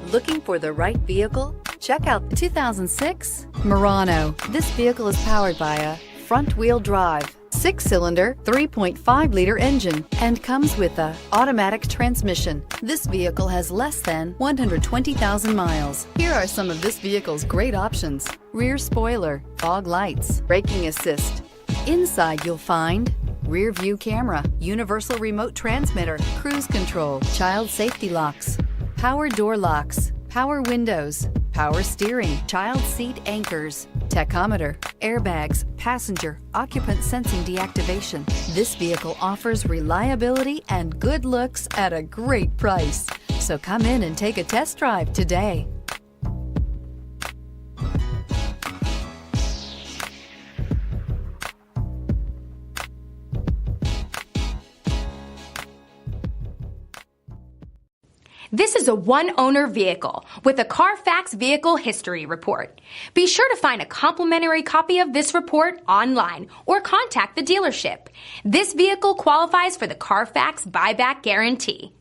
Looking for the right vehicle? Check out the 2006 Murano. This vehicle is powered by a front-wheel drive, 6-cylinder, 3.5-liter engine, and comes with a automatic transmission. This vehicle has less than 120,000 miles. Here are some of this vehicle's great options: rear spoiler, fog lights, braking assist. Inside you'll find rear view camera, universal remote transmitter, cruise control, child safety locks, power door locks, power windows, power steering, child seat anchors, tachometer, airbags, passenger, occupant sensing deactivation. This vehicle offers reliability and good looks at a great price. So come in and take a test drive today. This is a one-owner vehicle with a Carfax Vehicle History Report. Be sure to find a complimentary copy of this report online or contact the dealership. This vehicle qualifies for the Carfax Buyback Guarantee.